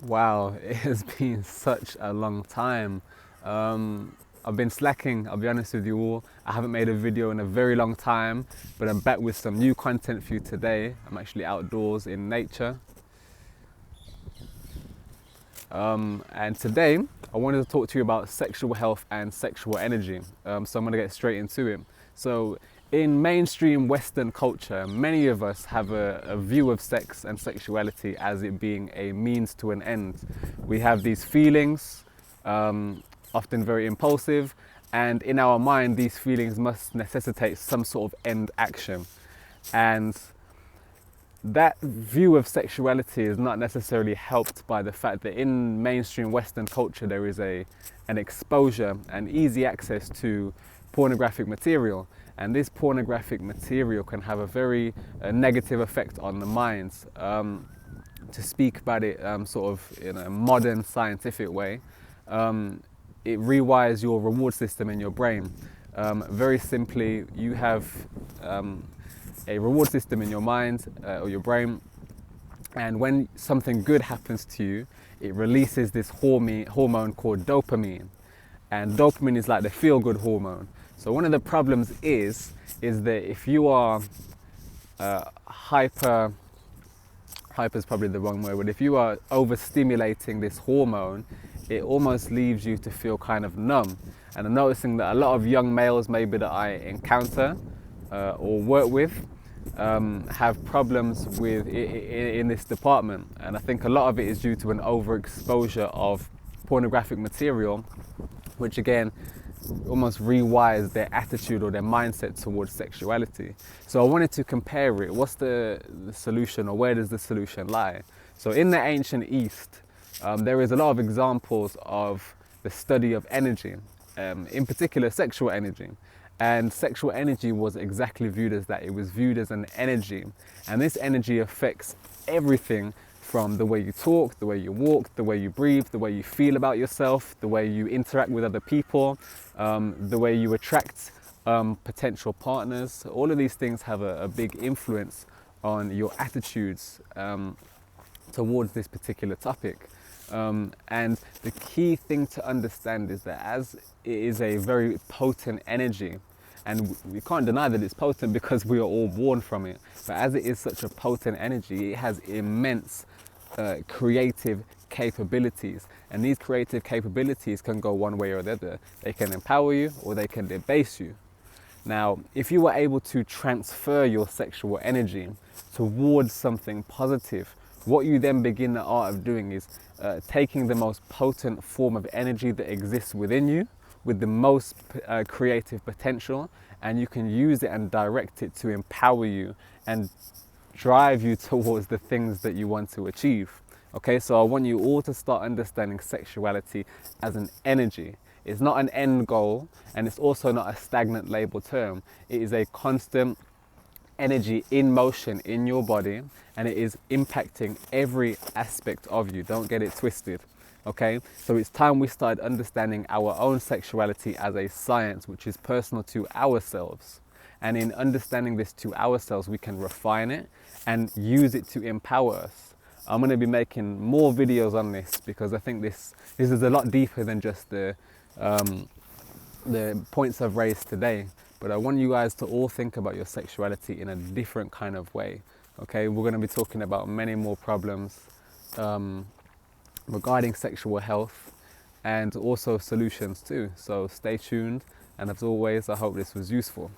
Wow, it has been such a long time. I've been slacking, I'll be honest with you all. I haven't made a video in a very long time, but I'm back with some new content for you today. I'm actually outdoors in nature. And today, I wanted to talk to you about sexual health and sexual energy. So I'm gonna get straight into it. So in mainstream Western culture, many of us have a view of sex and sexuality as it being a means to an end. We have these feelings, often very impulsive, and in our mind, these feelings must necessitate some sort of end action. And that view of sexuality is not necessarily helped by the fact that in mainstream Western culture there is an exposure and easy access to pornographic material, and this pornographic material can have a very negative effect on the minds. To speak about it sort of in a modern scientific way, it rewires your reward system in your brain. Very simply, you have a reward system in your mind or your brain, and when something good happens to you, it releases this hormone called dopamine, and dopamine is like the feel-good hormone. So one of the problems is that if you are hyper is probably the wrong word, but if you are overstimulating this hormone, it almost leaves you to feel kind of numb. And I'm noticing that a lot of young males maybe that I encounter or work with have problems with in this department, and I think a lot of it is due to an overexposure of pornographic material, which again almost rewires their attitude or their mindset towards sexuality. So I wanted to compare it. What's the solution, or where does the solution lie? So in the ancient East, there is a lot of examples of the study of energy, in particular sexual energy. And sexual energy was exactly viewed as that. It was viewed as an energy. And this energy affects everything from the way you talk, the way you walk, the way you breathe, the way you feel about yourself, the way you interact with other people, the way you attract potential partners. All of these things have a big influence on your attitudes towards this particular topic. And the key thing to understand is that as it is a very potent energy, and we can't deny that it's potent because we are all born from it, but as it is such a potent energy, it has immense creative capabilities, and these creative capabilities can go one way or the other. They can empower you or they can debase you. Now, if you were able to transfer your sexual energy towards something positive, what you then begin the art of doing is taking the most potent form of energy that exists within you with the most creative potential, and you can use it and direct it to empower you and drive you towards the things that you want to achieve. Okay, so I want you all to start understanding sexuality as an energy. It's not an end goal, and it's also not a stagnant label term. It is a constant energy in motion in your body, and it is impacting every aspect of you. Don't get it twisted. Okay, so it's time we started understanding our own sexuality as a science which is personal to ourselves. And in understanding this to ourselves, we can refine it and use it to empower us. I'm going to be making more videos on this because I think this is a lot deeper than just the points I've raised today. But I want you guys to all think about your sexuality in a different kind of way. Okay, we're going to be talking about many more problems regarding sexual health, and also solutions too. So stay tuned, and as always, I hope this was useful.